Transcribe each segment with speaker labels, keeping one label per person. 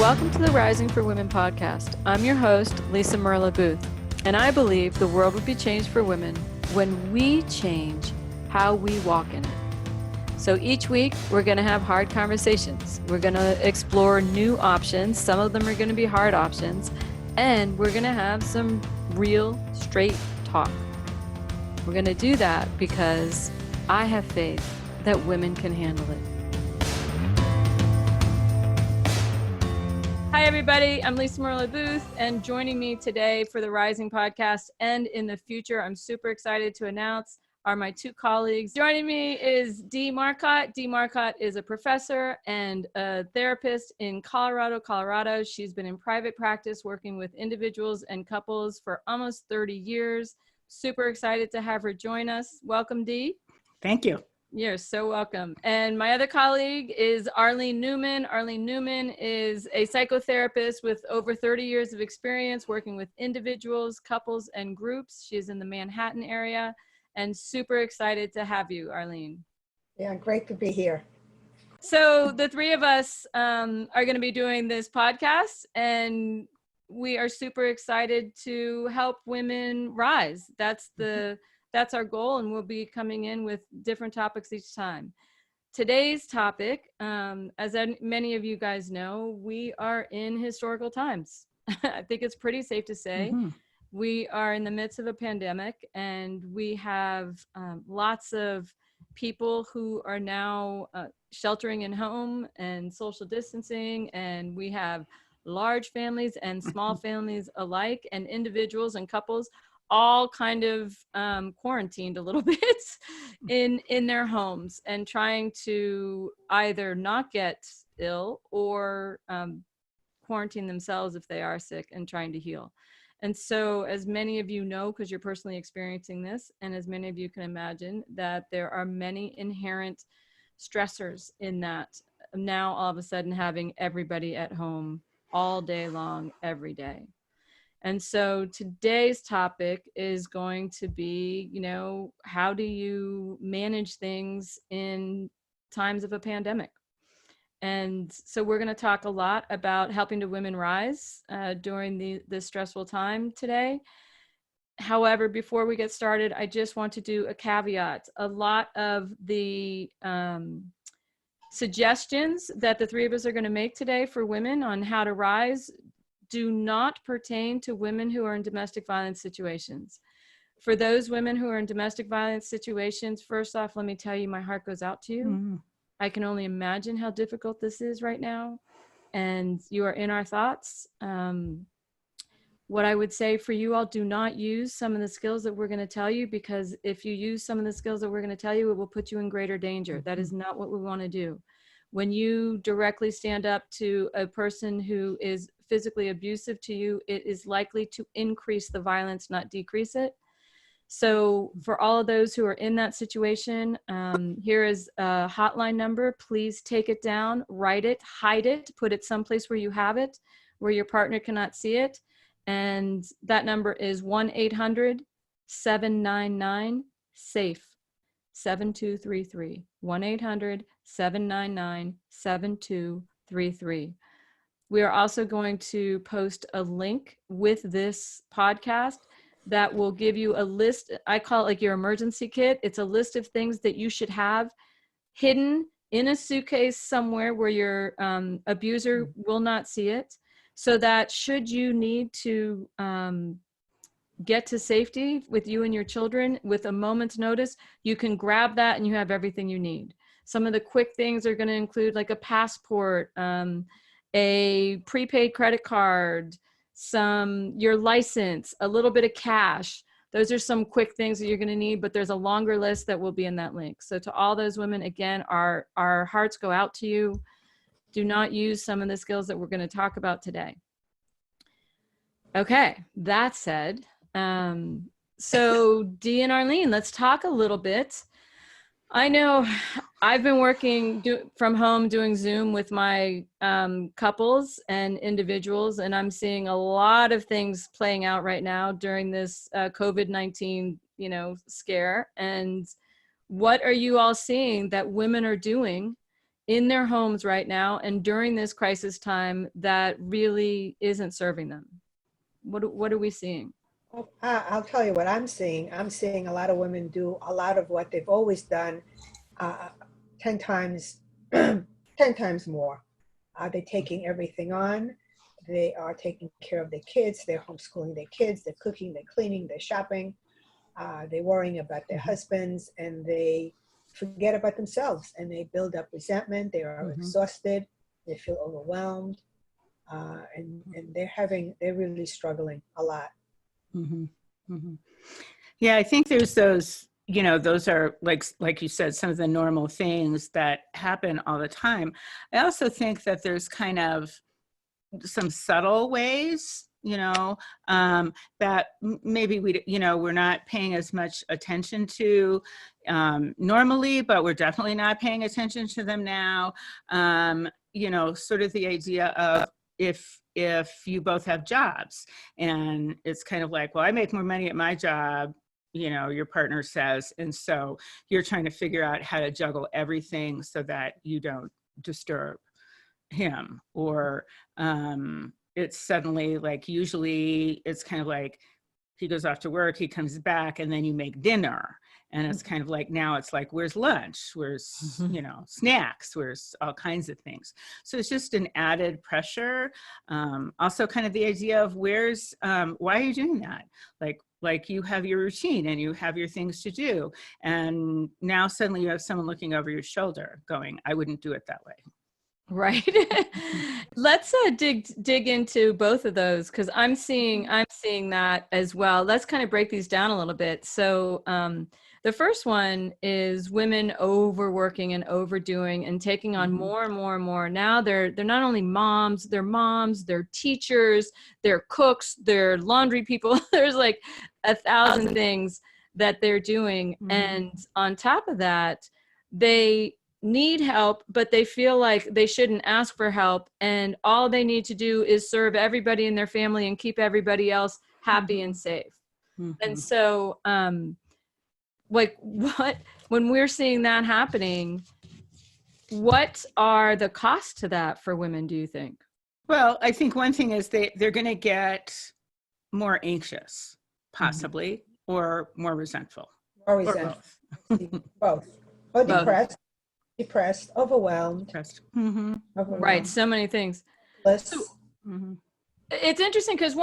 Speaker 1: Welcome to the Rising for Women podcast. I'm your host, Lisa Merlo-Booth, and I believe the world would be changed for women when we change how we walk in it. So each week, we're going to have hard conversations. We're going to explore new options. Some of them are going to be hard options, and we're going to have some real, straight talk. We're going to do that because I have faith that women can handle it. Hi, everybody. I'm Lisa Merlo-Booth, and joining me today for the Rising podcast and in the future, I'm super excited to announce are my two colleagues. Joining me is Dee Marcotte. Dee Marcotte is a professor and a therapist in Colorado. She's been in private practice working with individuals and couples for almost 30 years. Super excited to have her join us. Welcome, Dee.
Speaker 2: Thank you.
Speaker 1: You're so welcome. And my other colleague is Arlene Newman. Arlene Newman is a psychotherapist with over 30 years of experience working with individuals, couples, and groups. She's in the Manhattan area, and super excited to have you, Arlene.
Speaker 3: Yeah, great to be here.
Speaker 1: So the three of us are going to be doing this podcast, and we are super excited to help women rise. That's our goal, and we'll be coming in with different topics each time. Today's topic, as many of you guys know, we are in historical times. I think it's pretty safe to say. We are in the midst of a pandemic, and we have lots of people who are now sheltering in home and social distancing, and we have large families and small families alike, and individuals and couples all kind of quarantined a little bit in their homes and trying to either not get ill or quarantine themselves if they are sick and trying to heal. And so, as many of you know, because you're personally experiencing this, and as many of you can imagine, that there are many inherent stressors in that now all of a sudden having everybody at home all day long, every day. And so today's topic is going to be, how do you manage things in times of a pandemic? And so we're going to talk a lot about helping the women rise during this stressful time today. However, before we get started, I just want to do a caveat. A lot of the suggestions that the three of us are going to make today for women on how to rise do not pertain to women who are in domestic violence situations. For those women who are in domestic violence situations, first off, let me tell you, my heart goes out to you. I can only imagine how difficult this is right now, and you are in our thoughts. What I would say for you all, do not use some of the skills that we're going to tell you, because if you use some of the skills that we're going to tell you, it will put you in greater danger. That is not what we want to do. When you directly stand up to a person who is physically abusive to you, it is likely to increase the violence, not decrease it. So for all of those who are in that situation, here is a hotline number. Please take it down, write it, hide it, put it someplace where you have it, where your partner cannot see it. And that number is 1-800-799-SAFE. 7233, 1-800-799-7233. We are also going to post a link with this podcast that will give you a list. I call it like your emergency kit. It's a list of things that you should have hidden in a suitcase somewhere where your abuser will not see it, so that should you need to get to safety with you and your children with a moment's notice, you can grab that and you have everything you need. Some of the quick things are going to include like a passport, a prepaid credit card, your license, a little bit of cash. Those are some quick things that you're going to need, but there's a longer list that will be in that link. So to all those women, again, our hearts go out to you. Do not use some of the skills that we're going to talk about today. Okay, that said, so Dee and Arlene, let's talk a little bit. I know I've been working from home doing Zoom with my couples and individuals, and I'm seeing a lot of things playing out right now during this COVID-19, scare. And what are you all seeing that women are doing in their homes right now and during this crisis time that really isn't serving them? What are we seeing?
Speaker 3: Well, I'll tell you what I'm seeing. I'm seeing a lot of women do a lot of what they've always done, uh, 10 times, 10 times more. They're taking everything on. They are taking care of their kids. They're homeschooling their kids. They're cooking, they're cleaning, they're shopping. They're worrying about their husbands, and they forget about themselves, and they build up resentment. They are exhausted. They feel overwhelmed, and they're really struggling a lot.
Speaker 2: Mm-hmm. Mm-hmm. Yeah, I think there's those, those are like you said, some of the normal things that happen all the time. I also think that there's kind of some subtle ways, that maybe we're not paying as much attention to normally, but we're definitely not paying attention to them now. Sort of the idea of if you both have jobs, and it's kind of like, well, I make more money at my job, your partner says, and so you're trying to figure out how to juggle everything so that you don't disturb him, or it's suddenly like, usually it's kind of like he goes off to work, he comes back, and then you make dinner, and it's kind of like, now it's like, where's lunch, where's snacks, where's all kinds of things. So it's just an added pressure. Also kind of the idea of where's why are you doing that, like you have your routine and you have your things to do, and now suddenly you have someone looking over your shoulder going, I wouldn't do it that way.
Speaker 1: Right. Let's dig into both of those, because I'm seeing that as well. Let's kind of break these down a little bit. So the first one is women overworking and overdoing and taking on more and more and more. Now they're not only moms, they're teachers, they're cooks, they're laundry people. There's like 1,000 things that they're doing. And on top of that, they need help, but they feel like they shouldn't ask for help, and all they need to do is serve everybody in their family and keep everybody else happy and safe. And so like, when we're seeing that happening, what are the costs to that for women, do you think?
Speaker 2: Well, I think one thing is they're going to get more anxious, possibly, or more resentful.
Speaker 3: Or resentful. Both. Or depressed, overwhelmed.
Speaker 2: Overwhelmed.
Speaker 1: Right, so many things.
Speaker 3: So,
Speaker 1: it's interesting because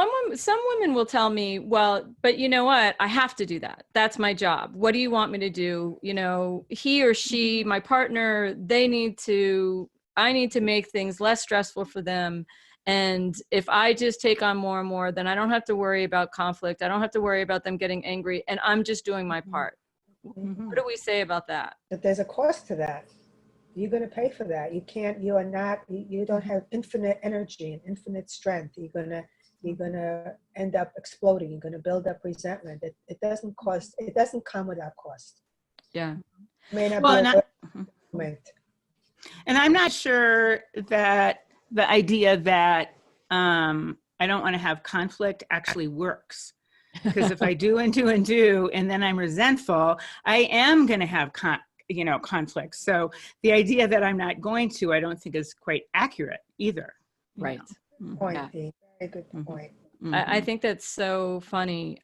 Speaker 1: some women will tell me, well, but you know what, I have to do that. That's my job. What do you want me to do? He or she, my partner, I need to make things less stressful for them. And if I just take on more and more, then I don't have to worry about conflict. I don't have to worry about them getting angry, and I'm just doing my part. What do we say about that?
Speaker 3: But there's a cost to that. You're going to pay for that. You don't have infinite energy and infinite strength. You're going to end up exploding. You're going to build up resentment. It doesn't come without cost.
Speaker 1: Yeah.
Speaker 3: It may not be a good moment.
Speaker 2: And I'm not sure that the idea that I don't want to have conflict actually works. Because if I do and do and do, and then I'm resentful, I am going to have conflict. So the idea that I'm not going to, I don't think is quite accurate either.
Speaker 1: Right.
Speaker 3: Point. Yeah. Very good point.
Speaker 1: I think that's so funny.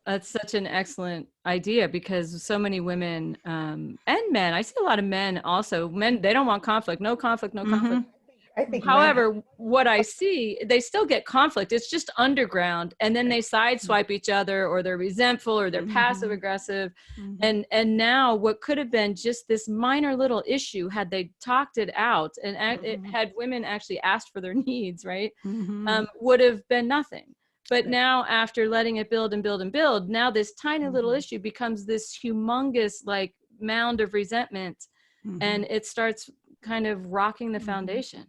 Speaker 1: That's such an excellent idea, because so many women and men, I see a lot of men also, they don't want conflict, no conflict.
Speaker 3: I think
Speaker 1: however, what I see, they still get conflict. It's just underground, and then they sideswipe each other, or they're resentful, or they're passive aggressive. And now what could have been just this minor little issue, had they talked it out and it had women actually asked for their needs, right? Would have been nothing. But now, after letting it build and build and build, now this tiny little issue becomes this humongous like mound of resentment, and it starts kind of rocking the foundation.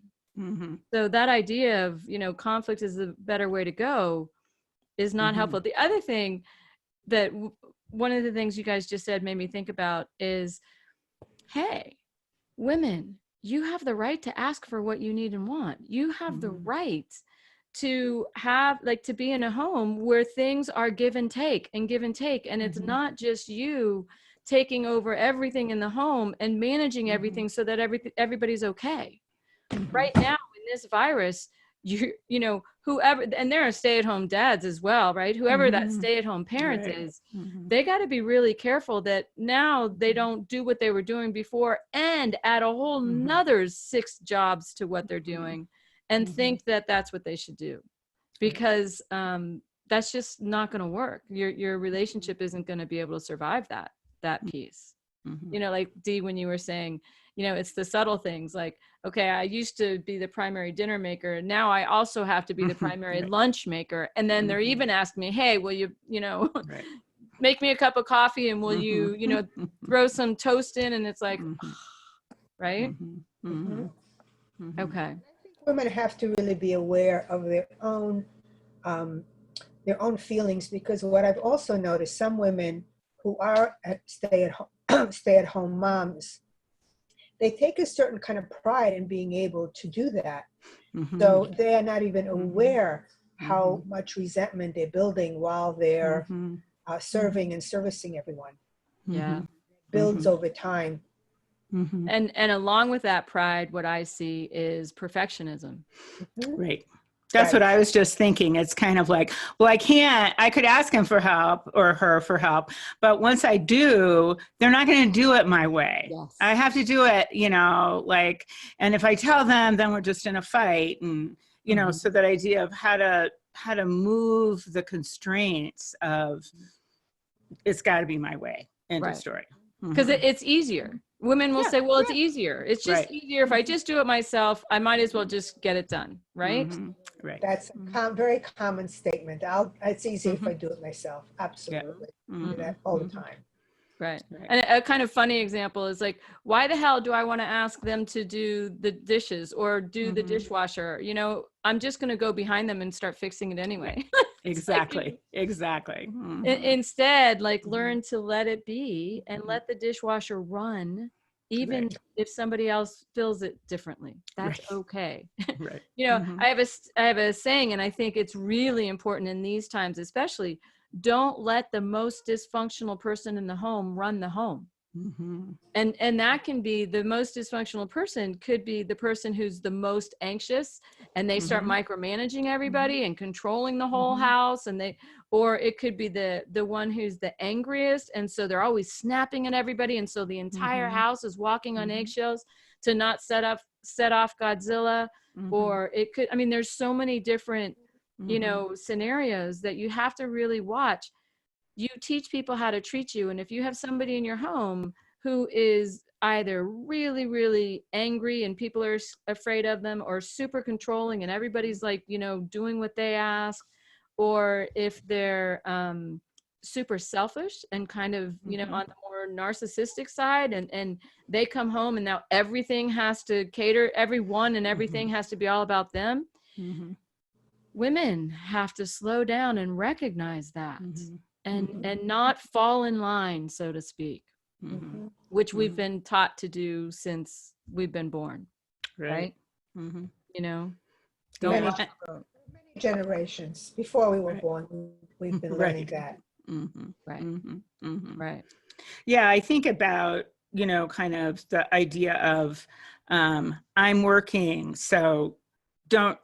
Speaker 1: So that idea of, conflict is the better way to go is not helpful. The other thing that one of the things you guys just said made me think about is, hey, women, you have the right to ask for what you need and want. You have the right to have, to be in a home where things are give and take. And it's not just you taking over everything in the home and managing everything so that everybody's okay. Right now in this virus, you know, whoever, and there are stay-at-home dads as well, right? Whoever that stay-at-home parent is, they got to be really careful that now they don't do what they were doing before and add a whole nother 6 jobs to what they're doing and think that that's what they should do, because that's just not going to work. Your relationship isn't going to be able to survive that piece. You know, like Dee, when you were saying, you know, it's the subtle things like, okay, I used to be the primary dinner maker. Now I also have to be the primary lunch maker. And then they're even asking me, hey, will you know, make me a cup of coffee, and will you, you know, throw some toast in? And it's like, right? Okay.
Speaker 3: Women have to really be aware of their own feelings, because what I've also noticed, some women who are stay-at-home moms, they take a certain kind of pride in being able to do that. So they are not even aware how much resentment they're building while they're serving and servicing everyone.
Speaker 1: Yeah.
Speaker 3: Builds over time.
Speaker 1: And along with that pride, what I see is perfectionism.
Speaker 2: Right. That's what I was just thinking. It's kind of like, well, I could ask him for help or her for help, but once I do, they're not going to do it my way. Yes. I have to do it, you know, like, and if I tell them, then we're just in a fight. And, you know, so that idea of how to move the constraints of, it's got to be my way. End of story.
Speaker 1: Because it's easier. Women will say, well, it's easier. It's just easier. If I just do it myself, I might as well just get it done. Right.
Speaker 3: Right. That's a very common statement. It's easier if I do it myself. Absolutely. Do that all the time.
Speaker 1: Right. And a kind of funny example is like, why the hell do I want to ask them to do the dishes or do the dishwasher? You know, I'm just going to go behind them and start fixing it anyway.
Speaker 2: Exactly.
Speaker 1: Instead, like, learn to let it be and let the dishwasher run, even if somebody else fills it differently. That's okay. You know, I have a saying, and I think it's really important in these times, especially, don't let the most dysfunctional person in the home run the home. And that can be, the most dysfunctional person could be the person who's the most anxious, and they start micromanaging everybody and controlling the whole house, and or it could be the one who's the angriest, and so they're always snapping at everybody, and so the entire house is walking on eggshells to not set off Godzilla. Or it could, I mean, there's so many different you know, scenarios that you have to really watch. You teach people how to treat you. And if you have somebody in your home who is either really, really angry and people are afraid of them, or super controlling and everybody's like, you know, doing what they ask, or if they're super selfish and kind of, you know, on the more narcissistic side, and they come home and now everything has to cater, everyone and everything has to be all about them. Women have to slow down and recognize that and not fall in line, so to speak, which we've been taught to do since we've been born, right? You know,
Speaker 3: many generations before we were born, we've been learning that.
Speaker 1: Right.
Speaker 2: Yeah, I think about, you know, kind of the idea of I'm working, so don't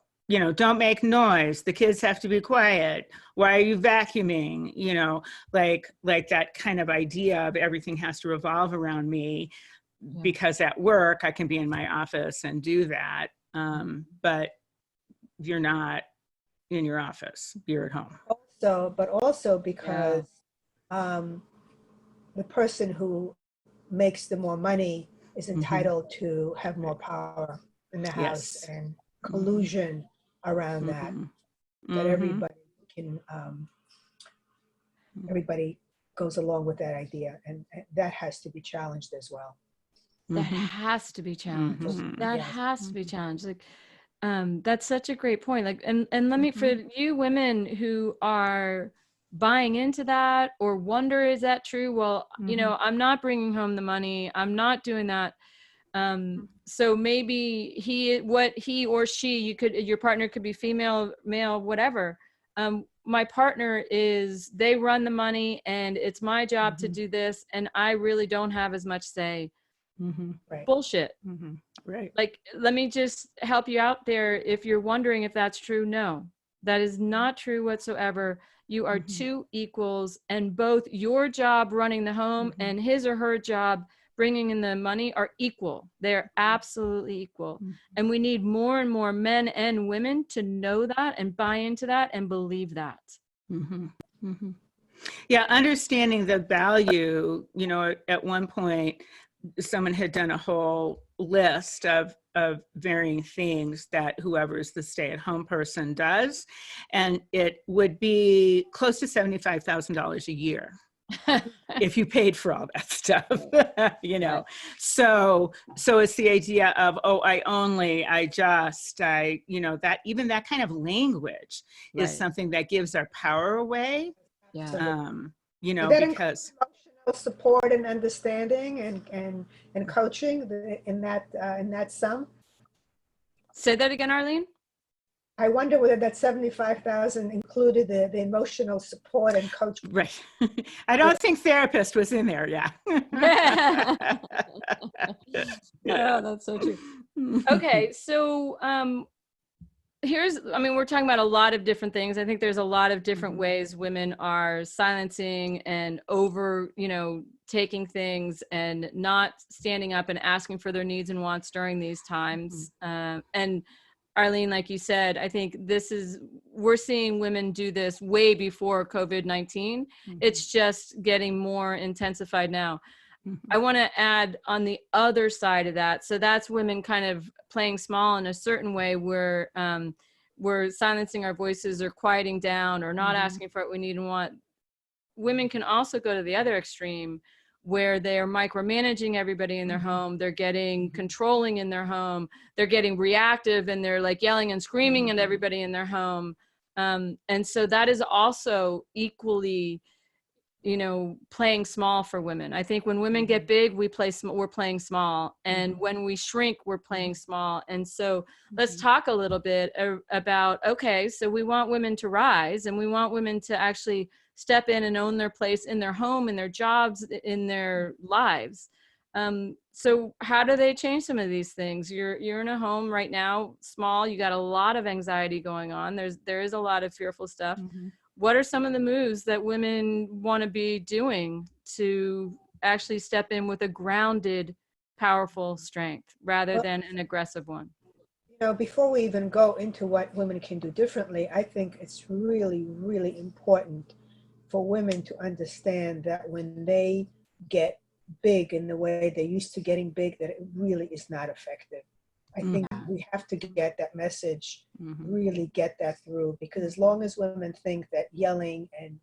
Speaker 2: make noise. The kids have to be quiet. Why are you vacuuming? You know, like that kind of idea of everything has to revolve around me, because at work I can be in my office and do that. But you're not in your office, you're at home.
Speaker 3: Also because the person who makes the more money is entitled to have more power in the house, and collusion around that everybody can everybody goes along with that idea, and that has to be challenged as well.
Speaker 1: That has to be challenged. That has to be challenged. Like that's such a great point. Like, and let me, for you women who are buying into that or wonder, is that true? Well, you know, I'm not bringing home the money, I'm not doing that. So maybe he or she, your partner could be female, male, whatever. my partner is, they run the money and it's my job to do this, and I really don't have as much say.
Speaker 3: Right.
Speaker 1: Bullshit.
Speaker 2: Right.
Speaker 1: Like, let me just help you out there. If you're wondering if that's true, no, that is not true whatsoever. You are two equals, and both your job running the home and his or her job bringing in the money are equal. They're absolutely equal. And we need more and more men and women to know that and buy into that and believe that.
Speaker 2: Yeah, understanding the value, you know, at one point, someone had done a whole list of varying things that whoever's the stay-at-home person does, and it would be close to $75,000 a year if you paid for all that stuff. You know, so it's the idea of, oh, you know, that even that kind of language is something that gives our power away. You know, because
Speaker 3: emotional support and understanding and coaching in that sum.
Speaker 1: Say that again, Arlene.
Speaker 3: I wonder whether that 75,000 included the emotional support and coaching.
Speaker 2: Right. I don't think therapist was in there. Yeah.
Speaker 1: Oh, that's so true. Okay, so we're talking about a lot of different things. I think there's a lot of different ways women are silencing and over, you know, taking things and not standing up and asking for their needs and wants during these times. And Arlene, like you said, I think we're seeing women do this way before COVID-19. It's just getting more intensified now. I want to add on the other side of that. So that's women kind of playing small in a certain way where we're silencing our voices or quieting down or not asking for what we need and want. Women can also go to the other extreme where they're micromanaging everybody in their home. They're getting controlling in their home. They're getting reactive and they're like yelling and screaming at everybody in their home. And so that is also equally, you know, playing small for women. I think when women get big, we're playing small. And when we shrink, we're playing small. And so let's talk a little bit about, okay, so we want women to rise and we want women to actually step in and own their place in their home, in their jobs, in their lives. So how do they change some of these things? You're in a home right now, small, you got a lot of anxiety going on. There is a lot of fearful stuff. What are some of the moves that women want to be doing to actually step in with a grounded, powerful strength rather than an aggressive one?
Speaker 3: You know, before we even go into what women can do differently, I think it's really, really important for women to understand that when they get big in the way they're used to getting big, that it really is not effective. I think we have to get that message, really get that through, because as long as women think that yelling and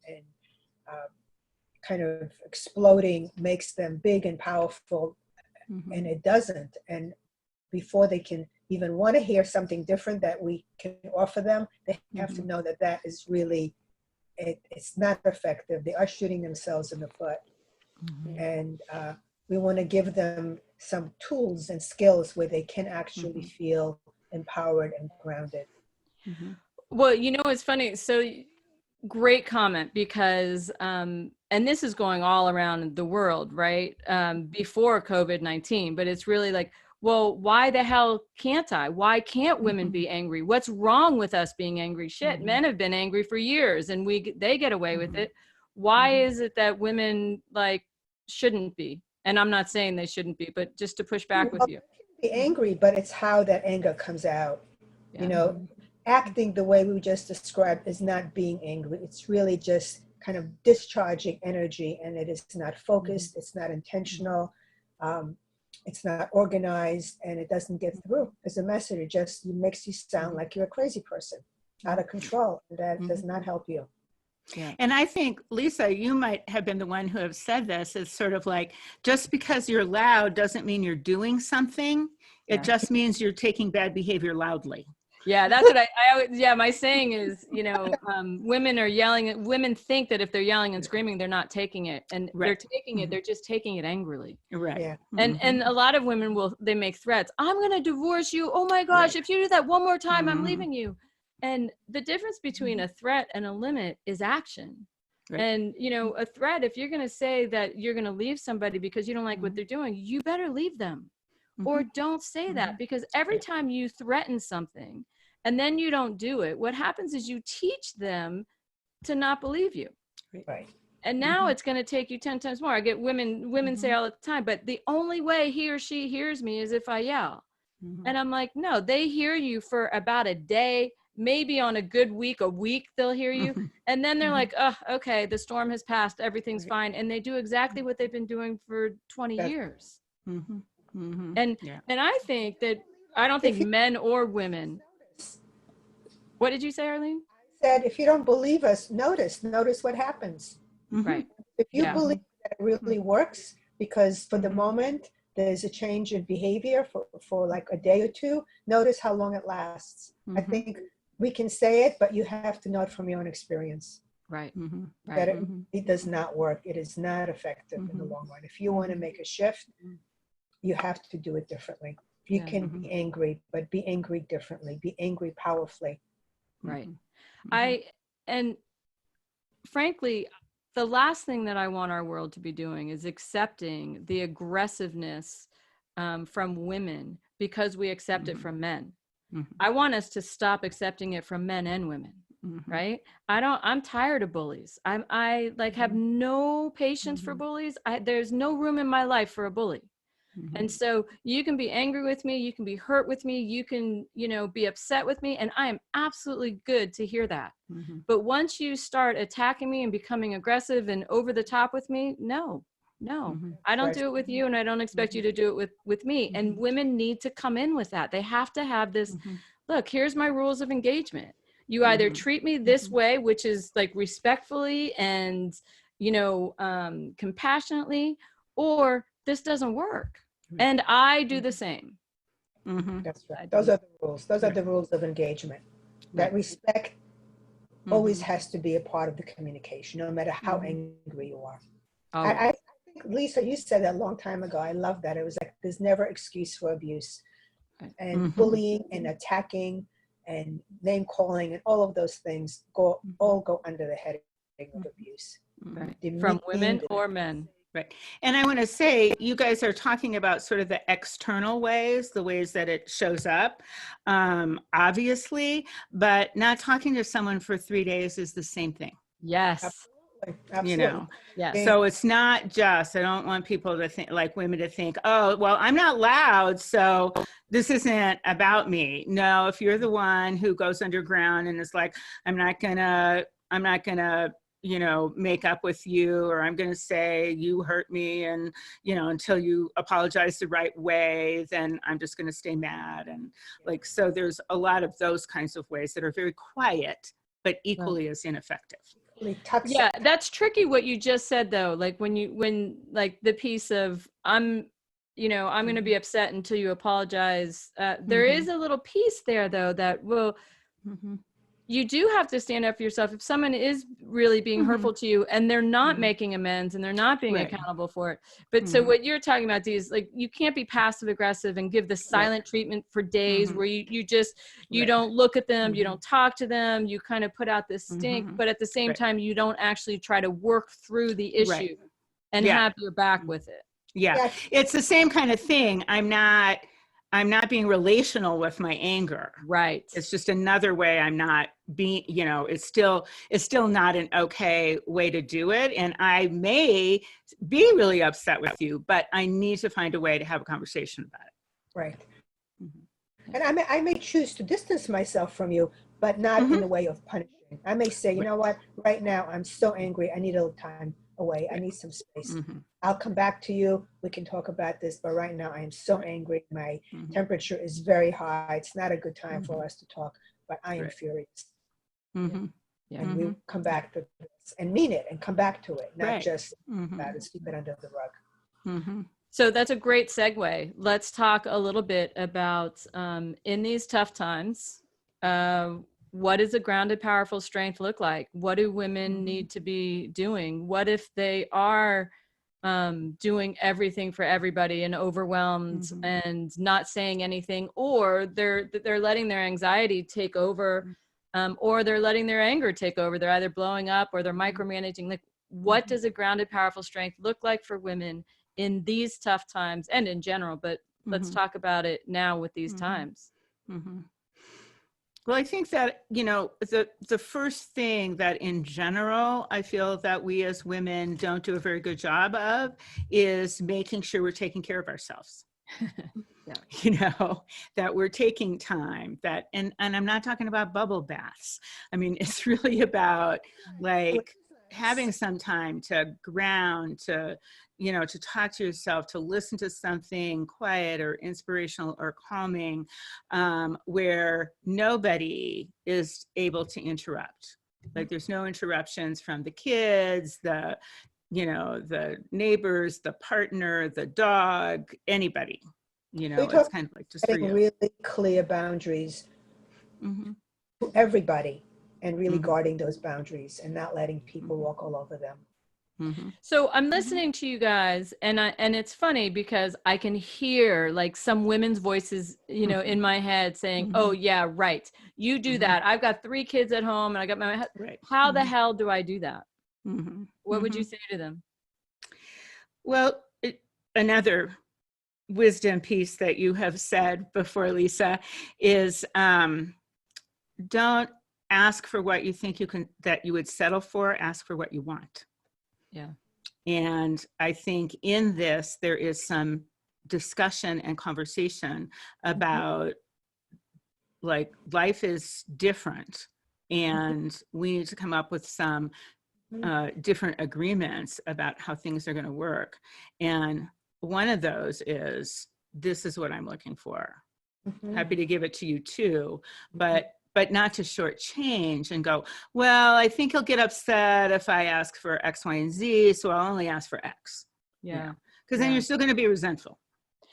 Speaker 3: kind of exploding makes them big and powerful, and it doesn't, and before they can even want to hear something different that we can offer them, they have to know that that is really, it's not effective. They are shooting themselves in the foot. And we want to give them some tools and skills where they can actually feel empowered and grounded.
Speaker 1: Well, you know, it's funny. So great comment, because, and this is going all around the world, right? Before COVID-19, but it's really like, well, why the hell can't I? Why can't women be angry? What's wrong with us being angry? Shit, men have been angry for years and they get away with it. Why is it that women like shouldn't be? And I'm not saying they shouldn't be, but just to push back with you.
Speaker 3: Be angry, but it's how that anger comes out. You know, acting the way we just described is not being angry. It's really just kind of discharging energy, and it is not focused. It's not intentional. It's not organized, and it doesn't get through as a message. It just makes you sound like you're a crazy person, out of control. That does not help you.
Speaker 2: Yeah. And I think, Lisa, you might have been the one who have said this. It's sort of like, just because you're loud doesn't mean you're doing something. It just means you're taking bad behavior loudly.
Speaker 1: Yeah, that's what I always, my saying is, you know, women are yelling, women think that if they're yelling and screaming, they're not taking it. And they're taking it, they're just taking it angrily.
Speaker 2: Right.
Speaker 1: Yeah. And a lot of women they make threats. I'm going to divorce you. Oh my gosh, if you do that one more time, I'm leaving you. And the difference between a threat and a limit is action.
Speaker 2: Right.
Speaker 1: And, you know, a threat, if you're going to say that you're going to leave somebody because you don't like what they're doing, you better leave them. Or don't say that, because every time you threaten something and then you don't do it, what happens is you teach them to not believe you.
Speaker 3: Right.
Speaker 1: And now it's going to take you 10 times more. I get women say all the time, but the only way he or she hears me is if I yell. And I'm like, no, they hear you for about a day, maybe on a good week, a week they'll hear you. And then they're like, oh, okay, the storm has passed, everything's fine. And they do exactly what they've been doing for 20 years. And I think that, I don't think men or women. What did you say, Arlene?
Speaker 3: I said, if you don't believe us, notice what happens.
Speaker 1: Right.
Speaker 3: If you believe that it really works, because for the moment there's a change in behavior for like a day or two, notice how long it lasts. I think we can say it, but you have to know it from your own experience.
Speaker 1: Right.
Speaker 3: That it does not work. It is not effective in the long run. If you want to make a shift, you have to do it differently. You can be angry, but be angry differently. Be angry powerfully.
Speaker 1: Right. And frankly, the last thing that I want our world to be doing is accepting the aggressiveness from women because we accept it from men. I want us to stop accepting it from men and women. Right. I'm tired of bullies. I like have no patience for bullies. There's no room in my life for a bully. And so you can be angry with me, you can be hurt with me, you can, you know, be upset with me, and I am absolutely good to hear that. But once you start attacking me and becoming aggressive and over the top with me, no, I don't do it with you, and I don't expect you to do it with me. And women need to come in with that. They have to have this, look, here's my rules of engagement. You either treat me this way, which is like respectfully and, you know, compassionately, or this doesn't work. And I do the same.
Speaker 3: That's right. Those are the rules. Those are the rules of engagement. That respect always has to be a part of the communication, no matter how angry you are. I think, Lisa, you said that a long time ago. I love that. It was like, there's never excuse for abuse. And bullying and attacking and name calling and all of those things all go under the heading of abuse.
Speaker 1: From women or men.
Speaker 2: Right. And I want to say, you guys are talking about sort of the external ways, the ways that it shows up, obviously, but not talking to someone for 3 days is the same thing.
Speaker 1: Yes.
Speaker 3: Absolutely.
Speaker 2: You know,
Speaker 1: yes.
Speaker 2: So it's not just, I don't want people to think, like women to think, oh, well, I'm not loud, so this isn't about me. No, if you're the one who goes underground and is like, I'm not gonna, you know, make up with you, or I'm going to say you hurt me, and, you know, until you apologize the right way, then I'm just going to stay mad. And like, so there's a lot of those kinds of ways that are very quiet, but equally as ineffective.
Speaker 1: Yeah, that's tricky what you just said though. Like when like the piece of I'm going to be upset until you apologize. There is a little piece there though that will, you do have to stand up for yourself. If someone is really being hurtful to you and they're not making amends and they're not being accountable for it. But so what you're talking about, Dee, is like, you can't be passive aggressive and give the silent treatment for days where you just, you don't look at them, you don't talk to them, you kind of put out this stink, but at the same time, you don't actually try to work through the issue and have your back with it.
Speaker 2: Yeah, it's the same kind of thing. I'm not being relational with my anger.
Speaker 1: Right.
Speaker 2: It's just another way I'm not being, you know, it's still not an okay way to do it. And I may be really upset with you, but I need to find a way to have a conversation about it.
Speaker 3: Right. And I may choose to distance myself from you, but not in the way of punishing. I may say, you know what, right now I'm so angry, I need a little time away. I need some space. I'll come back to you. We can talk about this, but right now I am so angry. My temperature is very high. It's not a good time for us to talk, but I am furious. And we come back to this and mean it and come back to it, not just about it, keep it under the rug.
Speaker 1: So that's a great segue. Let's talk a little bit about in these tough times, what does a grounded, powerful strength look like? What do women need to be doing? What if they are doing everything for everybody and overwhelmed and not saying anything, or they're letting their anxiety take over or they're letting their anger take over. They're either blowing up or they're micromanaging. Like, what does a grounded, powerful strength look like for women in these tough times and in general? But let's talk about it now with these times.
Speaker 2: Well, I think that, the first thing that in general, I feel that we as women don't do a very good job of is making sure we're taking care of ourselves. That we're taking time, and I'm not talking about bubble baths. I mean, it's really about like having some time to ground, to talk to yourself, to listen to something quiet or inspirational or calming, where nobody is able to interrupt. Like, there's no interruptions from the kids, the neighbors, the partner, the dog, anybody. It's kind of like just for you.
Speaker 3: Really clear boundaries to everybody, and really guarding those boundaries and not letting people walk all over them.
Speaker 1: So I'm listening to you guys, and it's funny because I can hear like some women's voices, in my head saying, "Oh yeah, right. You do that. I've got 3 kids at home, and I got my right. How the hell do I do that?" What would you say to them?
Speaker 2: Well, another wisdom piece that you have said before, Lisa, is don't ask for what you think that you would settle for. Ask for what you want.
Speaker 1: Yeah.
Speaker 2: And I think in this, there is some discussion and conversation about like, life is different, and we need to come up with some different agreements about how things are going to work. And one of those is, this is what I'm looking for. Happy to give it to you too, but not to shortchange and go, well, I think he'll get upset if I ask for X, Y, and Z, so I'll only ask for X.
Speaker 1: Yeah.
Speaker 2: Because then you're still going to be resentful.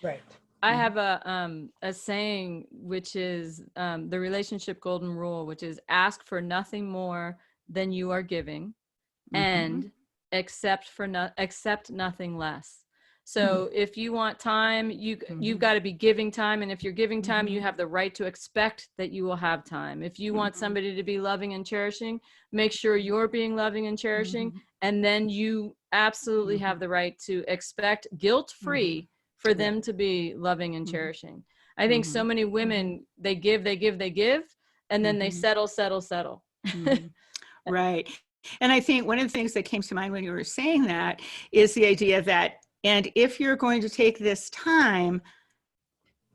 Speaker 3: Right.
Speaker 1: I have a saying, which is the relationship golden rule, which is ask for nothing more than you are giving, and accept nothing less. So if you want time, you've got to be giving time. And if you're giving time, you have the right to expect that you will have time. If you want somebody to be loving and cherishing, make sure you're being loving and cherishing. And then you absolutely have the right to expect guilt-free for them to be loving and cherishing. I think so many women, they give, and then they settle.
Speaker 2: Right. And I think one of the things that came to mind when you were saying that is the idea that, and if you're going to take this time,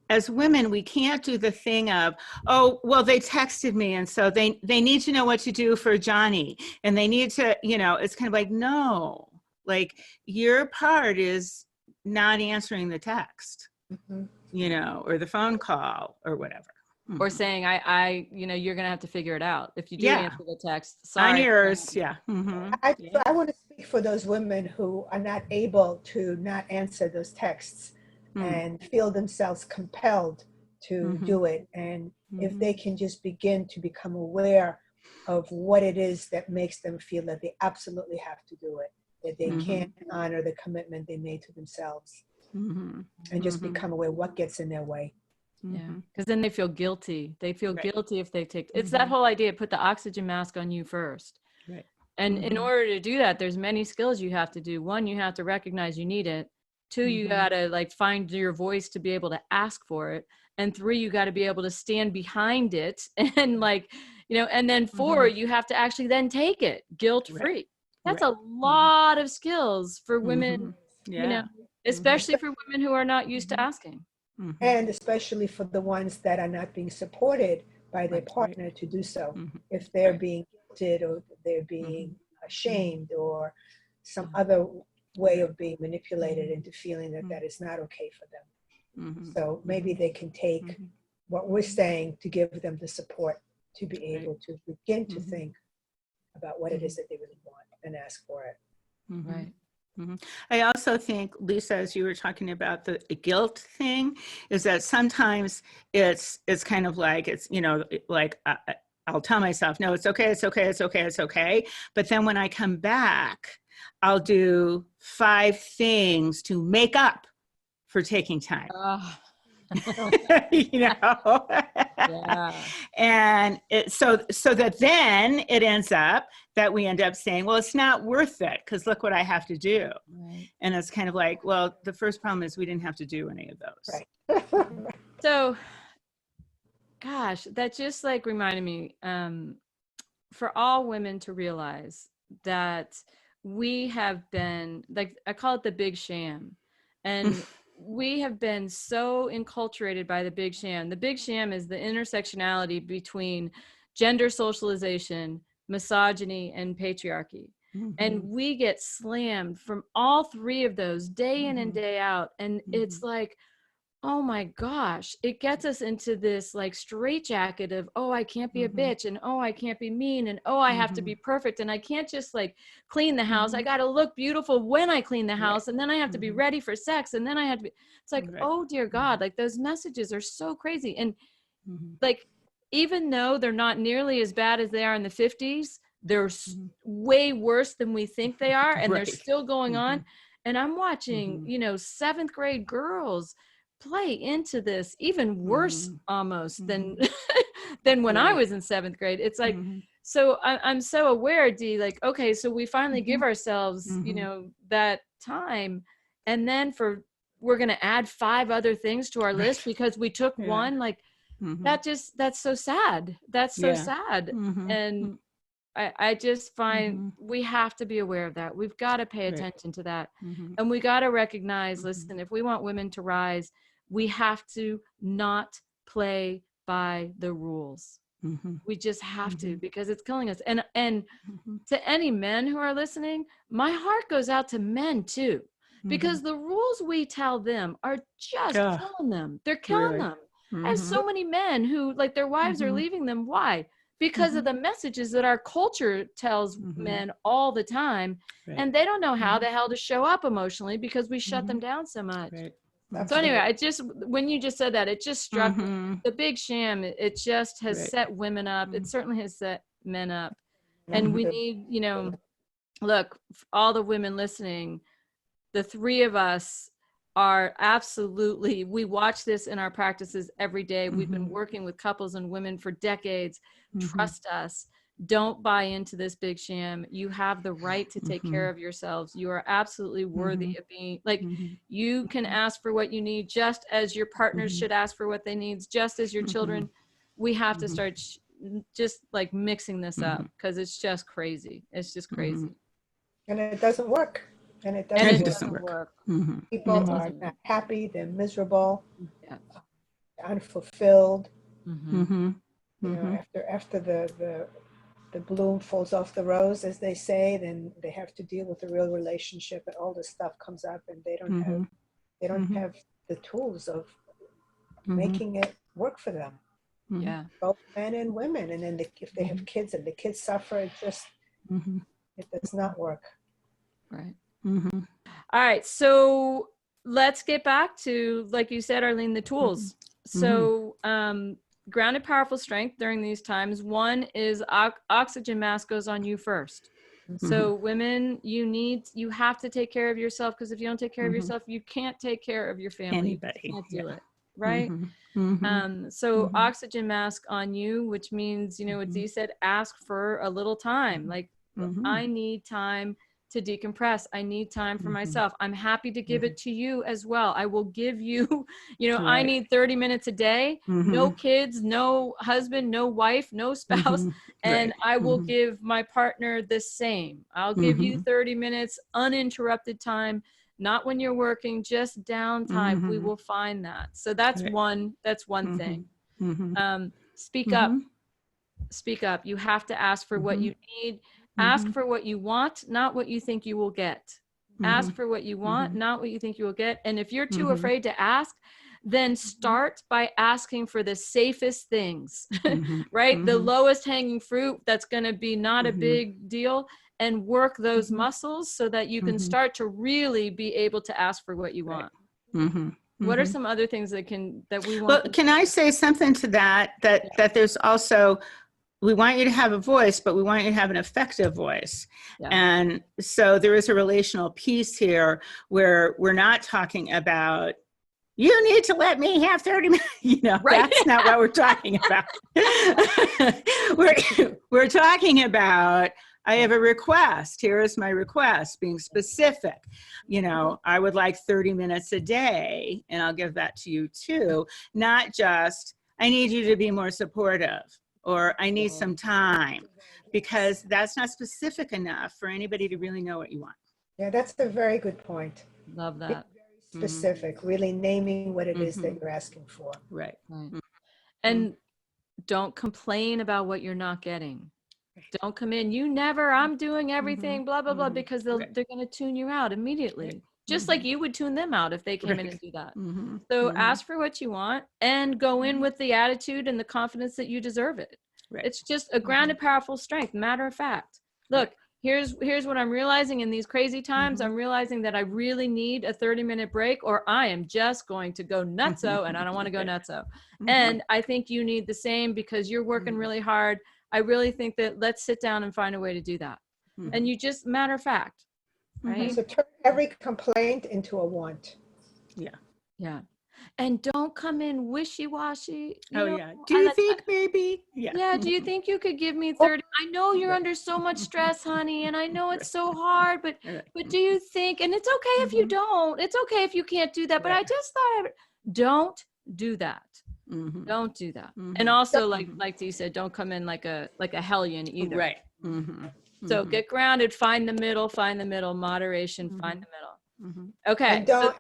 Speaker 2: as women, we can't do the thing of, oh, well, they texted me, and so they need to know what to do for Johnny, and they need to, it's kind of like, no, like, your part is not answering the text, or the phone call or whatever.
Speaker 1: Or saying, you're going to have to figure it out. If you do answer the text, sorry.
Speaker 2: On yours, I
Speaker 3: want to speak for those women who are not able to not answer those texts and feel themselves compelled to do it. And if they can just begin to become aware of what it is that makes them feel that they absolutely have to do it, that they can't honor the commitment they made to themselves, and just become aware what gets in their way.
Speaker 1: Yeah, because then they feel guilty. They feel guilty if they take. It's that whole idea: put the oxygen mask on you first.
Speaker 2: Right.
Speaker 1: And in order to do that, there's many skills you have to do. 1, you have to recognize you need it. 2, you gotta like find your voice to be able to ask for it. And 3, you got to be able to stand behind it. And and then 4, you have to actually then take it guilt-free. Right. That's a lot of skills for women. Especially for women who are not used to asking.
Speaker 3: And especially for the ones that are not being supported by their partner to do so. If they're being guilted, or they're being ashamed, or some other way of being manipulated into feeling that is not okay for them. So maybe they can take what we're saying to give them the support to be able to begin to think about what it is that they really want and ask for it.
Speaker 1: Right.
Speaker 2: I also think, Lisa, as you were talking about the guilt thing, is that sometimes it's kind of like, it's, I'll tell myself, no, it's okay. But then when I come back, I'll do 5 things to make up for taking time. And so that then it ends up that we end up saying, well, it's not worth it because look what I have to do.
Speaker 1: Right.
Speaker 2: And it's kind of like, well, the first problem is we didn't have to do any of those.
Speaker 3: Right.
Speaker 1: So, gosh, that just like reminded me, for all women to realize that we have been, like, I call it the big sham. And we have been so enculturated by the big sham. The big sham is the intersectionality between gender socialization, misogyny, and patriarchy. And we get slammed from all three of those day in and day out. And it's like, oh my gosh, it gets us into this like straitjacket of, oh, I can't be a bitch, and oh, I can't be mean, and oh, I have to be perfect, and I can't just like clean the house. I got to look beautiful when I clean the house, and then I have to be ready for sex, and then I have to be, it's like, oh dear God, like those messages are so crazy. And like, even though they're not nearly as bad as they are in the 50s, they're way worse than we think they are, and they're still going on. And I'm watching, you know, 7th grade girls play into this even worse almost than than when I was in 7th grade. It's like, so I'm so aware, Dee, like, okay, so we finally give ourselves, you know, that time, and then we're going to add 5 other things to our list because we took one, like, that's so sad. That's so sad. And I just find we have to be aware of that. We've got to pay attention to that. And we got to recognize, listen, if we want women to rise, we have to not play by the rules. We just have to, because it's killing us. And to any men who are listening, my heart goes out to men too, because the rules we tell them are just killing them. They're killing them. I have so many men who, like, their wives are leaving them. Why? Because of the messages that our culture tells men all the time. And they don't know how the hell to show up emotionally because we shut them down so much. So anyway, I just, when you just said that, it just struck me. The big sham. It just has set women up. It certainly has set men up. And we need, you know, look, all the women listening, the 3 of us are absolutely, we watch this in our practices every day. We've been working with couples and women for decades. Trust us. Don't buy into this big sham. You have the right to take care of yourselves. You are absolutely worthy of being, like, you can ask for what you need just as your partners should ask for what they need, just as your children. We have to start just like mixing this up, because it's just crazy. It's just crazy.
Speaker 3: And it doesn't work. And it doesn't work. People are not happy. They're miserable, unfulfilled. You know, after the bloom falls off the rose, as they say, then they have to deal with the real relationship, and all this stuff comes up, and they don't have the tools of making it work for them. Both men and women. And then if they have kids and the kids suffer, it just it does not work.
Speaker 1: Right. All right, so let's get back to, like you said, Arlene, the tools. So grounded, powerful strength during these times. One is oxygen mask goes on you first. So women, you have to take care of yourself, because if you don't take care of yourself, you can't take care of your family.
Speaker 2: Anybody.
Speaker 1: You can't do it, right? So oxygen mask on you, which means, you know, what Dee said, ask for a little time. Like, I need time to decompress. I need time for myself. I'm happy to give it to you as well. I will give you, you know, I need 30 minutes a day, no kids, no husband, no wife, no spouse. And I will give my partner the same. I'll give you 30 minutes uninterrupted time, not when you're working, just downtime. We will find that. So that's one thing. Speak up. Speak up. You have to ask for what you need. Ask for what you want, not what you think you will get. Ask for what you want, not what you think you will get. And if you're too afraid to ask, then start by asking for the safest things, right? The lowest hanging fruit that's going to be not a big deal, and work those muscles so that you can start to really be able to ask for what you want. What are some other things that we want?
Speaker 2: Well, can I say something to that there's also, we want you to have a voice, but we want you to have an effective voice. And so there is a relational piece here where we're not talking about, you need to let me have 30 minutes.
Speaker 1: Right.
Speaker 2: That's not what we're talking about. we're talking about, I have a request. Here is my request, being specific. I would like 30 minutes a day, and I'll give that to you too. Not just, I need you to be more supportive, or I need some time, because that's not specific enough for anybody to really know what you want.
Speaker 3: Yeah, that's a very good point.
Speaker 1: Love that.
Speaker 3: Very specific, really naming what it is that you're asking for.
Speaker 2: Right.
Speaker 1: And don't complain about what you're not getting. Don't come in, I'm doing everything, blah, blah, blah, because they're going to tune you out immediately. Just like you would tune them out if they came in and do that. So ask for what you want and go in with the attitude and the confidence that you deserve it. Right. It's just a grounded, powerful strength. Matter of fact, look, here's what I'm realizing in these crazy times. I'm realizing that I really need a 30-minute break, or I am just going to go nutso, and I don't want to go nutso. And I think you need the same, because you're working really hard. I really think that let's sit down and find a way to do that. And you just, matter of fact, right?
Speaker 3: So turn every complaint into a want.
Speaker 2: Yeah.
Speaker 1: And don't come in wishy-washy.
Speaker 2: Do you think maybe?
Speaker 1: Yeah. Do you think you could give me 30? I know you're under so much stress, honey, and I know it's so hard, but do you think, and it's okay if you don't, it's okay if you can't do that, but I just thought, don't do that. Don't do that. And also, like you said, don't come in like a hellion either.
Speaker 2: Right.
Speaker 1: So get grounded, find the middle, moderation, find the middle. Okay.
Speaker 3: And don't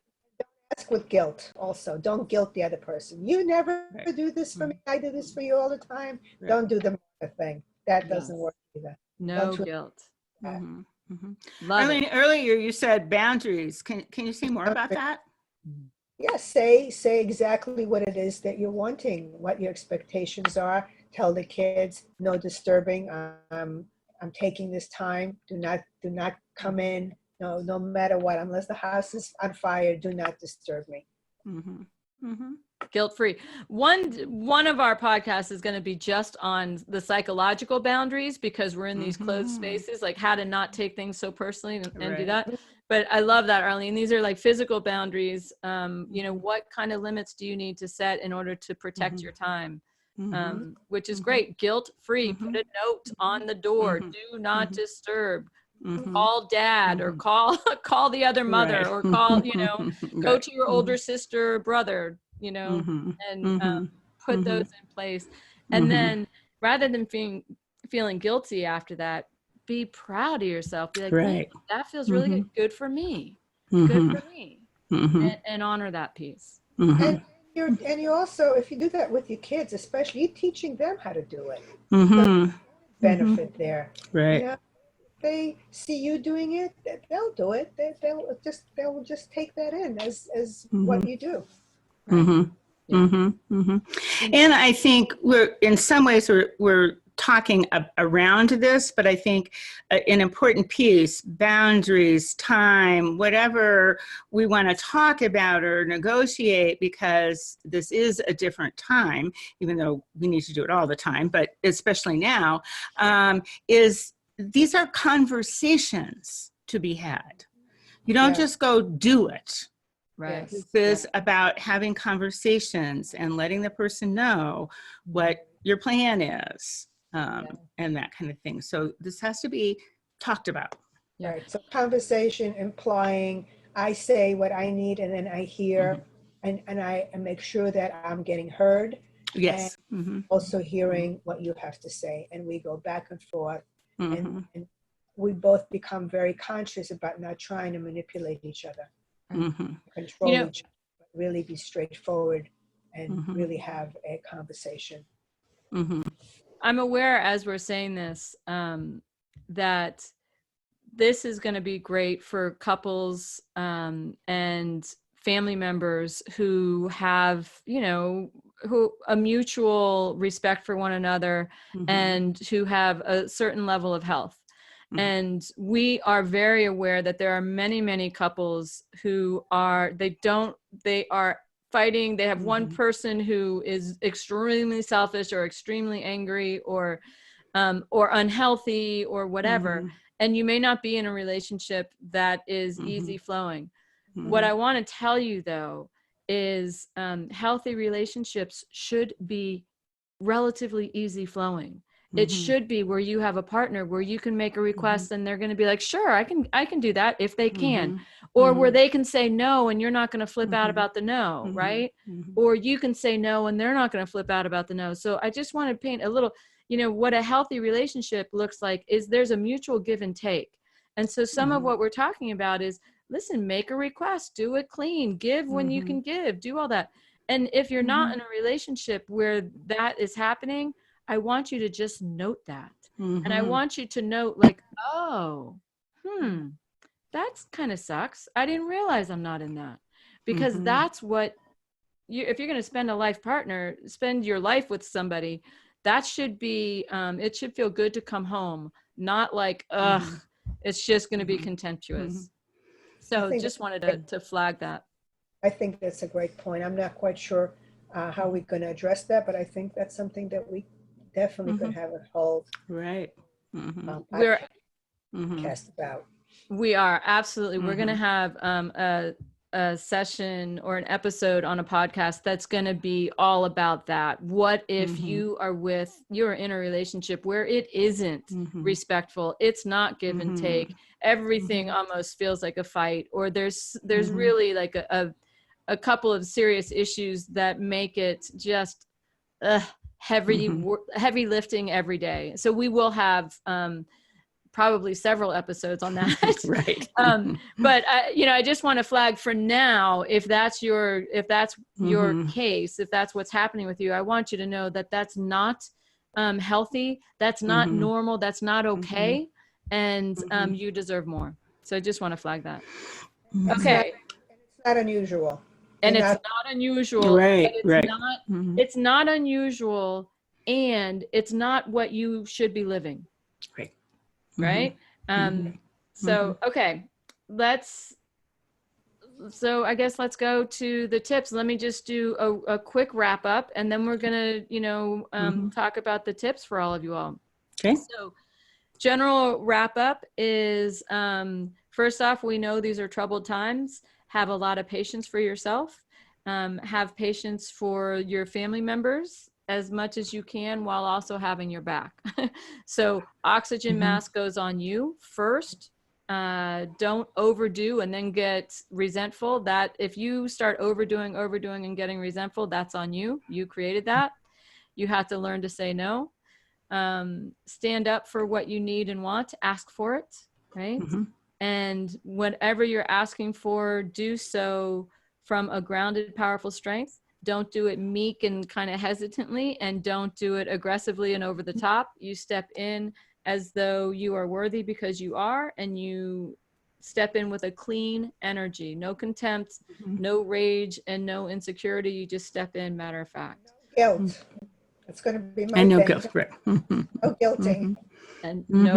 Speaker 3: ask with guilt also. Don't guilt the other person. You never do this for me. I do this for you all the time. Don't do the thing. That doesn't work either.
Speaker 1: No guilt.
Speaker 2: Arlene, earlier you said boundaries. Can you say more about that?
Speaker 3: Yes, say exactly what it is that you're wanting, what your expectations are. Tell the kids, no disturbing. I'm taking this time. Do not come in. No matter what, unless the house is on fire, do not disturb me.
Speaker 1: Guilt-free. One of our podcasts is going to be just on the psychological boundaries, because we're in these closed spaces, like how to not take things so personally and do that. But I love that, Arlene. These are like physical boundaries. What kind of limits do you need to set in order to protect your time? Which is great. Guilt-free. Put a note on the door. Do not disturb. Call dad, or call the other mother, or call, go to your older sister or brother, and put those in place. And then rather than feeling guilty after that, be proud of yourself. Be like, hey, that feels really good for me. Good for me. And honor that piece.
Speaker 3: And you also, if you do that with your kids, especially, you're teaching them how to do it. Benefit there.
Speaker 2: Right.
Speaker 3: They see you doing it, they'll do it. They'll just take that in as what you do.
Speaker 2: And I think we're in some ways we're talking around this, but I think an important piece, boundaries, time, whatever we want to talk about or negotiate, because this is a different time, even though we need to do it all the time, but especially now, is these are conversations to be had. You don't just go do it.
Speaker 1: Right.
Speaker 2: This is about having conversations and letting the person know what your plan is, and that kind of thing. So this has to be talked about.
Speaker 3: Right. So conversation implying I say what I need, and then I hear, and I make sure that I'm getting heard.
Speaker 2: Yes.
Speaker 3: And also hearing what you have to say, and we go back and forth. And we both become very conscious about not trying to manipulate each other, control each other, but really be straightforward and really have a conversation.
Speaker 1: I'm aware, as we're saying this, that this is going to be great for couples and family members who have, who a mutual respect for one another and who have a certain level of health. And we are very aware that there are many, many couples who are, they are fighting. They have one person who is extremely selfish or extremely angry or unhealthy or whatever. And you may not be in a relationship that is easy flowing. What I want to tell you though, is healthy relationships should be relatively easy flowing. It should be where you have a partner where you can make a request and they're going to be like, sure, I can do that if they can, or where they can say no and you're not going to flip out about the no, right? Or you can say no and they're not going to flip out about the no. So I just want to paint a little, what a healthy relationship looks like is there's a mutual give and take. And so some of what we're talking about is, listen, make a request, do it clean, give when you can give, do all that. And if you're not in a relationship where that is happening, I want you to just note that. And I want you to note like, oh, that kind of sucks. I didn't realize I'm not in that. Because that's what if you're going to spend your life with somebody, that should be, it should feel good to come home, not like, ugh, it's just going to be contemptuous. So just wanted to flag that.
Speaker 3: I think that's a great point. I'm not quite sure how we're going to address that, but I think that's something that we definitely could have a whole
Speaker 1: We're
Speaker 3: podcast about.
Speaker 1: We are absolutely. We're going to have a session or an episode on a podcast that's going to be all about that. What if you're in a relationship where it isn't respectful, it's not give and take, everything almost feels like a fight, or there's really like a couple of serious issues that make it just heavy lifting every day. So we will have probably several episodes on that.
Speaker 2: Right.
Speaker 1: But I just want to flag for now, if that's your case, if that's what's happening with you, I want you to know that that's not healthy. That's not normal. That's not okay. And you deserve more. So I just want to flag that. Okay.
Speaker 3: It's not unusual.
Speaker 1: And it's not unusual.
Speaker 2: Right.
Speaker 1: It's not unusual, and it's not what you should be living. Right. So, okay, so I guess let's go to the tips. Let me just do a quick wrap up, and then we're going to, talk about the tips for all of you all.
Speaker 2: Okay.
Speaker 1: So general wrap up is, first off, we know these are troubled times. Have a lot of patience for yourself. Have patience for your family members as much as you can, while also having your back. So oxygen mask goes on you first. Don't overdo and then get resentful. That if you start overdoing and getting resentful, that's on you. You created that. You have to learn to say no. Stand up for what you need and want. Ask for it, right? And whatever you're asking for, do so from a grounded, powerful strength. Don't do it meek and kind of hesitantly, and don't do it aggressively and over the top. You step in as though you are worthy, because you are, and you step in with a clean energy, no contempt, no rage, and no insecurity. You just step in, matter of fact.
Speaker 3: No guilt. It's going to be my
Speaker 2: and no
Speaker 3: thing.
Speaker 2: guilt. Right.
Speaker 3: No guilting.
Speaker 1: And no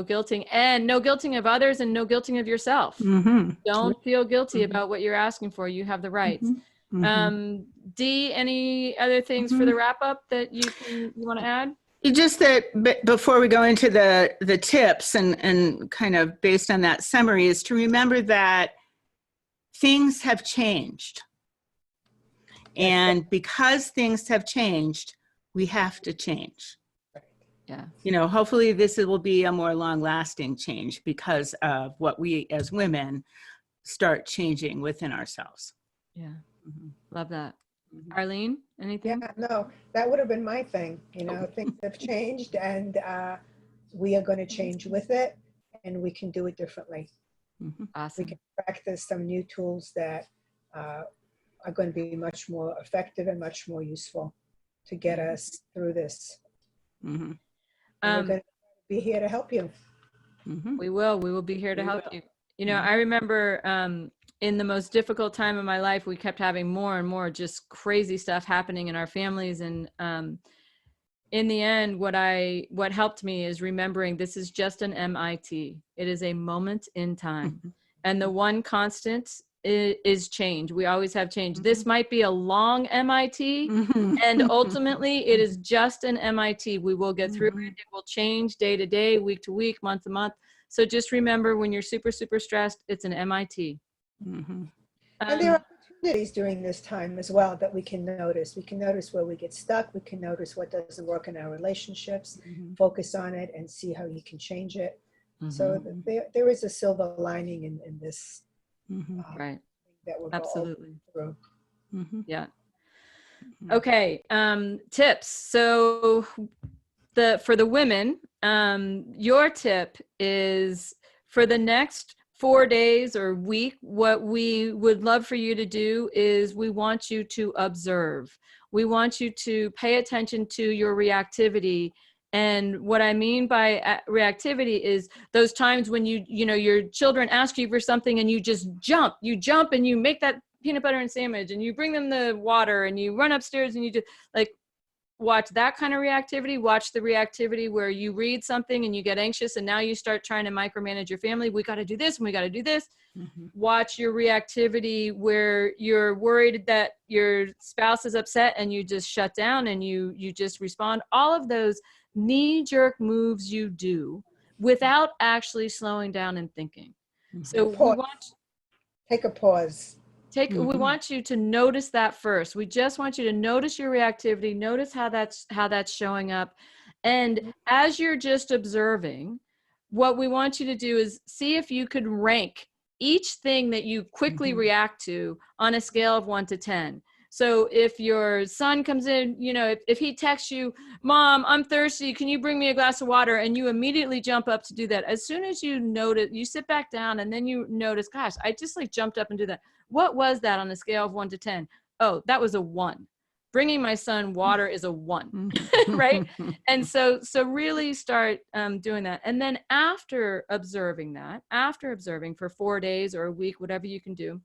Speaker 1: guilting, and no guilting of others, and no guilting of yourself. Don't feel guilty about what you're asking for. You have the right. Dee, any other things for the wrap up that you want to add?
Speaker 2: Just that before we go into the tips and kind of based on that summary, is to remember that things have changed. And because things have changed, we have to change.
Speaker 1: Yeah.
Speaker 2: Hopefully this will be a more long-lasting change because of what we as women start changing within ourselves.
Speaker 1: Yeah. Love that. Arlene, anything?
Speaker 3: Yeah, no, that would have been my thing. Things have changed, and we are going to change with it, and we can do it differently.
Speaker 1: Awesome.
Speaker 3: We can practice some new tools that are going to be much more effective and much more useful to get us through this. And we're going to be here to help you.
Speaker 1: We will be here to help you. I remember in the most difficult time of my life, we kept having more and more just crazy stuff happening in our families. And in the end, what helped me is remembering this is just an MIT. It is a moment in time. And the one constant is change. We always have change. This might be a long MIT, and ultimately it is just an MIT. We will get through it. It will change day to day, week to week, month to month. So just remember, when you're super, super stressed, it's an MIT.
Speaker 3: And there are opportunities during this time as well that we can notice. We can notice where we get stuck. We can notice what doesn't work in our relationships, focus on it and see how you can change it. So there is a silver lining in this.
Speaker 1: Right.
Speaker 3: That we're
Speaker 1: Absolutely.
Speaker 3: Going through.
Speaker 1: Yeah. Okay. Tips. So for the women, your tip is for the next 4 days or week, what we would love for you to do is we want you to observe. We want you to pay attention to your reactivity. And what I mean by reactivity is those times when your children ask you for something and you just jump and you make that peanut butter and sandwich and you bring them the water and you run upstairs and you do like, watch that kind of reactivity. Watch the reactivity where you read something and you get anxious and now you start trying to micromanage your family. We got to do this and we got to do this. Watch your reactivity where you're worried that your spouse is upset and you just shut down and you just respond. All of those knee-jerk moves you do without actually slowing down and thinking. So
Speaker 3: Take a pause.
Speaker 1: We want you to notice that first. We just want you to notice your reactivity, notice how that's showing up. And as you're just observing, what we want you to do is see if you could rank each thing that you quickly react to on a scale of 1 to 10. So if your son comes in, if he texts you, Mom, I'm thirsty, can you bring me a glass of water? And you immediately jump up to do that. As soon as you notice, you sit back down and then you notice, gosh, I just jumped up and do that. What was that on a scale of 1 to 10? Oh, that was a 1. Bringing my son water is a 1, right? And so really start doing that. And then after observing for 4 days or a week, whatever you can do,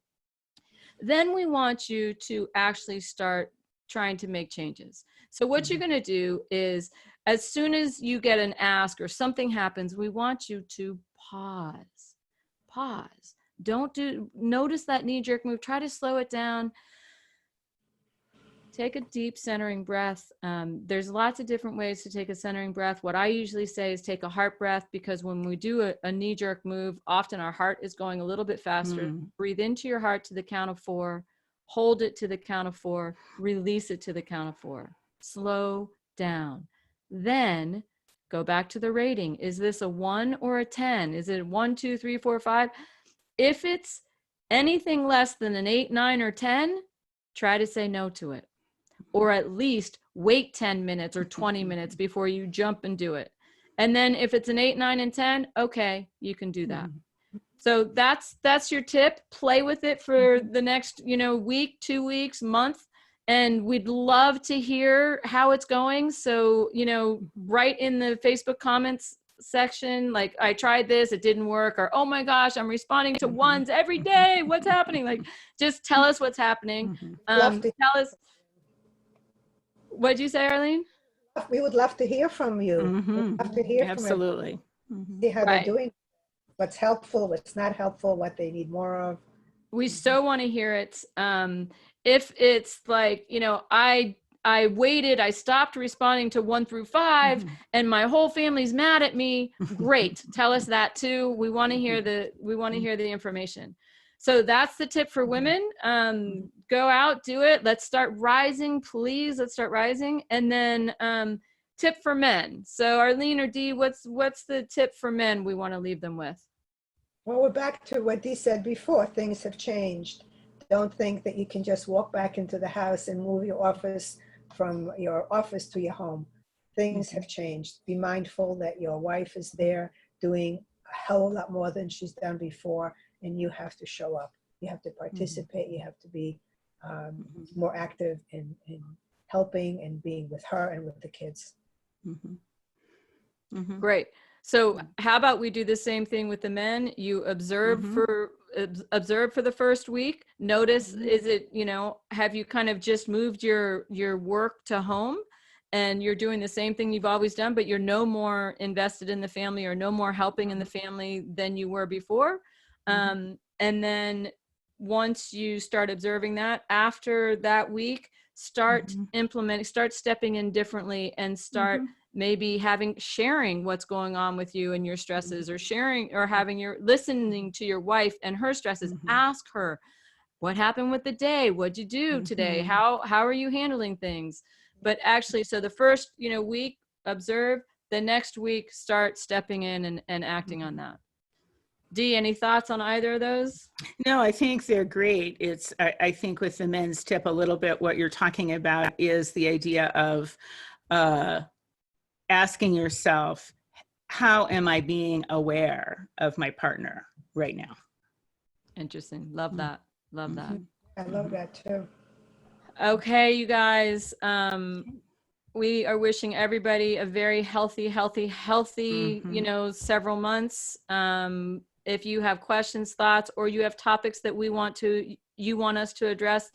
Speaker 1: then we want you to actually start trying to make changes. So what you're going to do is, as soon as you get an ask or something happens, we want you to pause. Notice that knee-jerk move. Try to slow it down. Take a deep centering breath. There's lots of different ways to take a centering breath. What I usually say is take a heart breath, because when we do a knee-jerk move, often our heart is going a little bit faster. Breathe into your heart to the count of 4. Hold it to the count of 4. Release it to the count of 4. Slow down. Then go back to the rating. Is this a 1 or a 10? Is it 1, 2, 3, 4, 5? If it's anything less than an 8, 9, or 10, try to say no to it. Or at least wait 10 minutes or 20 minutes before you jump and do it. And then if it's an 8, 9, and 10, okay, you can do that. So that's your tip. Play with it for the next, week, 2 weeks, month. And we'd love to hear how it's going. So, write in the Facebook comments section, like, I tried this, it didn't work, or, oh my gosh, I'm responding to 1s every day. What's happening? Like, just tell us what's happening. Tell us. What'd you say, Arlene?
Speaker 3: We would love to hear from you. We'd love to hear
Speaker 2: Absolutely.
Speaker 3: from you. See how they're doing, what's helpful, what's not helpful, what they need more of.
Speaker 1: We so want to hear it. If it's like, I waited, I stopped responding to 1 through 5 and my whole family's mad at me, great. Tell us that too. We want to hear the information. So that's the tip for women. Go out, do it. Let's start rising, please. Let's start rising. And then tip for men. So Arlene or Dee, what's the tip for men we want to leave them with?
Speaker 3: Well, we're back to what Dee said before. Things have changed. Don't think that you can just walk back into the house and move your office from your office to your home. Things have changed. Be mindful that your wife is there doing a hell of a lot more than she's done before, and you have to show up. You have to participate. You have to be more active in helping and being with her and with the kids.
Speaker 1: Great. So how about we do the same thing with the men? You observe for the first week. Notice, is it, have you kind of just moved your work to home and you're doing the same thing you've always done, but you're no more invested in the family or no more helping in the family than you were before? And then once you start observing that, after that week, start implementing, start stepping in differently, and start maybe sharing what's going on with you and your stresses, or sharing, or listening to your wife and her stresses. Ask her, what happened with the day? What'd you do today? How are you handling things? But actually, so the first, week, observe. The next week, start stepping in and acting on that. Dee, any thoughts on either of those?
Speaker 2: No, I think they're great. I think with the men's tip, a little bit what you're talking about is the idea of asking yourself, how am I being aware of my partner right now?
Speaker 1: Interesting. Love that. Love that.
Speaker 3: I love that too.
Speaker 1: Okay, you guys. We are wishing everybody a very healthy, several months. If you have questions, thoughts, or you have topics that you want us to address,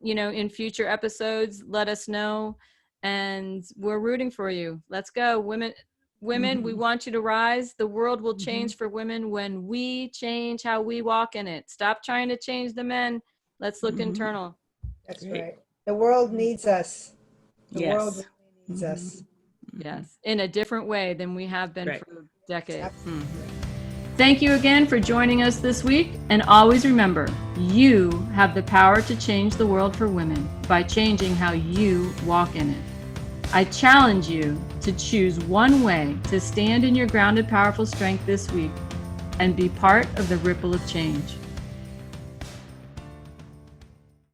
Speaker 1: in future episodes, let us know. And we're rooting for you. Let's go. Women, we want you to rise. The world will change for women when we change how we walk in it. Stop trying to change the men. Let's look internal.
Speaker 3: That's right. The world needs us. The
Speaker 2: Yes.
Speaker 3: world really needs us.
Speaker 1: Yes, in a different way than we have been for decades.
Speaker 3: Absolutely.
Speaker 1: Thank you again for joining us this week. And always remember, you have the power to change the world for women by changing how you walk in it. I challenge you to choose one way to stand in your grounded, powerful strength this week and be part of the ripple of change.